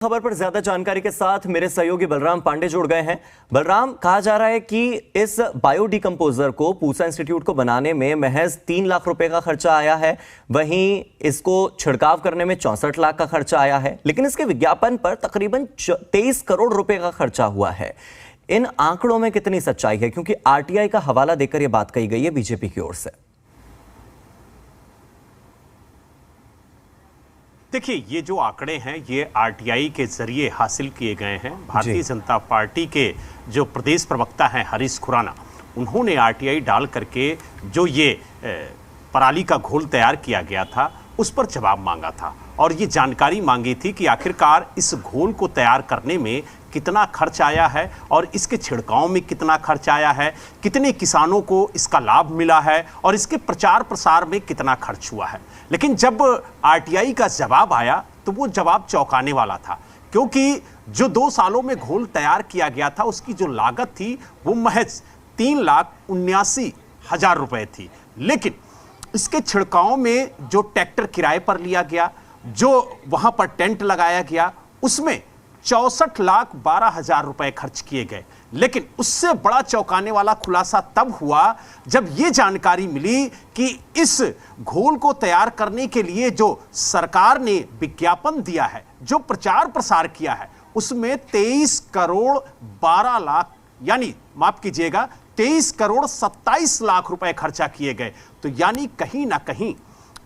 खबर पर ज्यादा जानकारी के साथ मेरे सहयोगी बलराम पांडे जुड़ गए हैं। बलराम, कहा जा रहा है कि इस बायोडिकम्पोजर को पूसा इंस्टीट्यूट को बनाने में महज 3 लाख रुपए का खर्चा आया है, वहीं इसको छिड़काव करने में 64 लाख का खर्चा आया है, लेकिन इसके विज्ञापन पर तकरीबन 23 करोड़ रुपए का खर्चा हुआ है। इन आंकड़ों में कितनी सच्चाई है, क्योंकि आरटीआई का हवाला देकर यह बात कही गई है बीजेपी की ओर से। देखिए, ये जो आंकड़े हैं ये आरटीआई के जरिए हासिल किए गए हैं। भारतीय जनता पार्टी के जो प्रदेश प्रवक्ता हैं हरीश खुराना, उन्होंने आरटीआई डाल करके जो ये पराली का घोल तैयार किया गया था उस पर जवाब मांगा था और ये जानकारी मांगी थी कि आखिरकार इस घोल को तैयार करने में कितना खर्च आया है और इसके छिड़काव में कितना खर्च आया है, कितने किसानों को इसका लाभ मिला है और इसके प्रचार प्रसार में कितना खर्च हुआ है। लेकिन जब आरटीआई का जवाब आया तो वो जवाब चौंकाने वाला था, क्योंकि जो 2 सालों में घोल तैयार किया गया था उसकी जो लागत थी वो महज 3,79,000 रुपए थी। लेकिन इसके छिड़काव में जो ट्रैक्टर किराए पर लिया गया, जो वहां पर टेंट लगाया गया, उसमें 64,12,000 रुपए खर्च किए गए। लेकिन उससे बड़ा चौंकाने वाला खुलासा तब हुआ जब यह जानकारी मिली कि इस घोल को तैयार करने के लिए जो सरकार ने विज्ञापन दिया है, जो प्रचार प्रसार किया है, उसमें 23 करोड़ 12 लाख, यानी माफ कीजिएगा 23 करोड़ 27 लाख रुपए खर्चा किए गए। तो यानी कहीं ना कहीं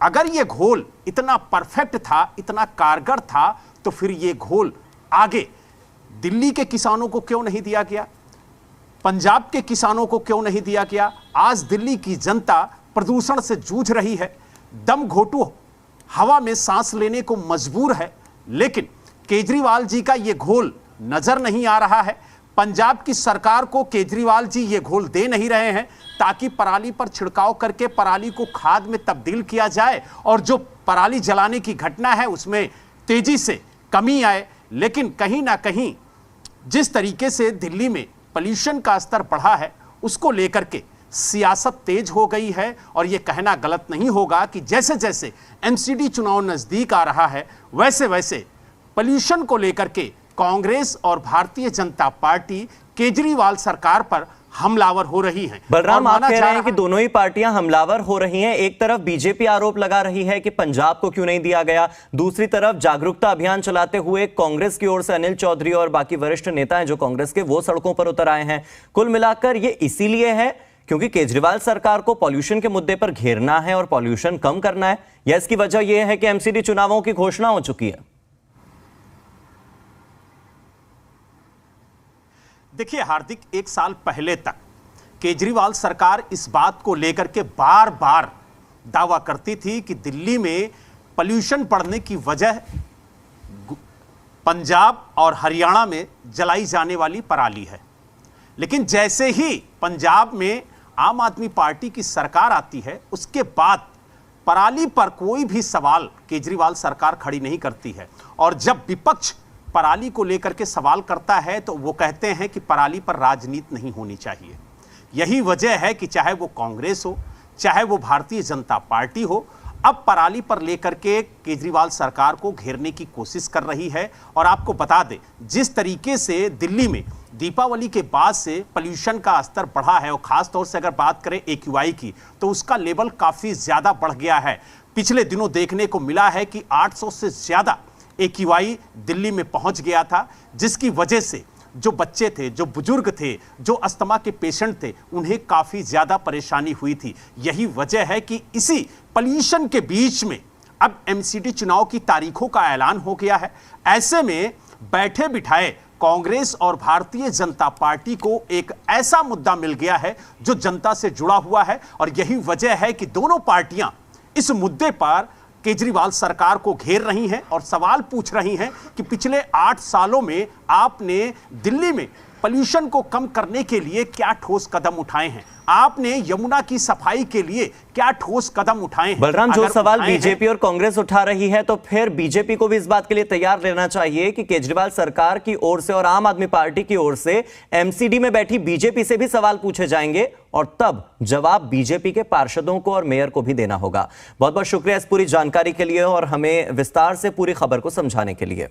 अगर यह घोल इतना परफेक्ट था, इतना कारगर था, तो फिर यह घोल आगे दिल्ली के किसानों को क्यों नहीं दिया गया, पंजाब के किसानों को क्यों नहीं दिया गया। आज दिल्ली की जनता प्रदूषण से जूझ रही है, दम घोटू हवा में सांस लेने को मजबूर है, लेकिन केजरीवाल जी का यह घोल नजर नहीं आ रहा है। पंजाब की सरकार को केजरीवाल जी ये घोल दे नहीं रहे हैं ताकि पराली पर छिड़काव करके पराली को खाद में तब्दील किया जाए और जो पराली जलाने की घटना है उसमें तेजी से कमी आए। लेकिन कहीं ना कहीं जिस तरीके से दिल्ली में पॉल्यूशन का स्तर बढ़ा है उसको लेकर के सियासत तेज हो गई है और यह कहना गलत नहीं होगा कि जैसे जैसे एमसीडी चुनाव नजदीक आ रहा है वैसे वैसे पॉल्यूशन को लेकर के कांग्रेस और भारतीय जनता पार्टी केजरीवाल सरकार पर हमलावर हो रही हैं। बलराम, आप कह रहे हैं कि दोनों ही पार्टियां हमलावर हो रही हैं। एक तरफ बीजेपी आरोप लगा रही है कि पंजाब को क्यों नहीं दिया गया, दूसरी तरफ जागरूकता अभियान चलाते हुए कांग्रेस की ओर से अनिल चौधरी और बाकी वरिष्ठ नेता हैं जो कांग्रेस के, वो सड़कों पर उतर आए हैं। कुल मिलाकर ये इसीलिए है क्योंकि केजरीवाल सरकार को पॉल्यूशन के मुद्दे पर घेरना है और पॉल्यूशन कम करना है, या इसकी वजह यह है कि एमसीडी चुनावों की घोषणा हो चुकी है? देखिए हार्दिक, 1 साल पहले तक केजरीवाल सरकार इस बात को लेकर के बार बार दावा करती थी कि दिल्ली में पॉल्यूशन बढ़ने की वजह पंजाब और हरियाणा में जलाई जाने वाली पराली है। लेकिन जैसे ही पंजाब में आम आदमी पार्टी की सरकार आती है उसके बाद पराली पर कोई भी सवाल केजरीवाल सरकार खड़ी नहीं करती है, और जब विपक्ष पराली को लेकर के सवाल करता है तो वो कहते हैं कि पराली पर राजनीति नहीं होनी चाहिए। यही वजह है कि चाहे वो कांग्रेस हो, चाहे वो भारतीय जनता पार्टी हो, अब पराली पर लेकर के केजरीवाल सरकार को घेरने की कोशिश कर रही है। और आपको बता दें, जिस तरीके से दिल्ली में दीपावली के बाद से पॉल्यूशन का स्तर बढ़ा है, और खास तौर से अगर बात करें एक्यूआई की, तो उसका लेवल काफी ज्यादा बढ़ गया है। पिछले दिनों देखने को मिला है कि 800 से ज्यादा एक्यूआई दिल्ली में पहुंच गया था, जिसकी वजह से जो बच्चे थे, जो बुजुर्ग थे, जो अस्थमा के पेशेंट थे, उन्हें काफी ज्यादा परेशानी हुई थी। यही वजह है कि इसी पॉल्यूशन के बीच में अब एमसीडी चुनाव की तारीखों का ऐलान हो गया है। ऐसे में बैठे बिठाए कांग्रेस और भारतीय जनता पार्टी को एक ऐसा मुद्दा मिल गया है जो जनता से जुड़ा हुआ है, और यही वजह है कि दोनों पार्टियां इस मुद्दे पर केजरीवाल सरकार को घेर रही हैं और सवाल पूछ रही हैं कि पिछले 8 सालों में आपने दिल्ली में पॉल्यूशन को कम करने के लिए क्या ठोस कदम उठाए हैं, आपने यमुना की सफाई के लिए क्या ठोस कदम उठाए हैं। बलराम, जो सवाल बीजेपी और कांग्रेस उठा रही है, तो फिर बीजेपी को भी इस बात के लिए तैयार रहना चाहिए कि केजरीवाल सरकार की ओर से और आम आदमी पार्टी की ओर से एमसीडी में बैठी बीजेपी से भी सवाल पूछे जाएंगे और तब जवाब बीजेपी के पार्षदों को और मेयर को भी देना होगा। बहुत बहुत शुक्रिया इस पूरी जानकारी के लिए और हमें विस्तार से पूरी खबर को समझाने के लिए।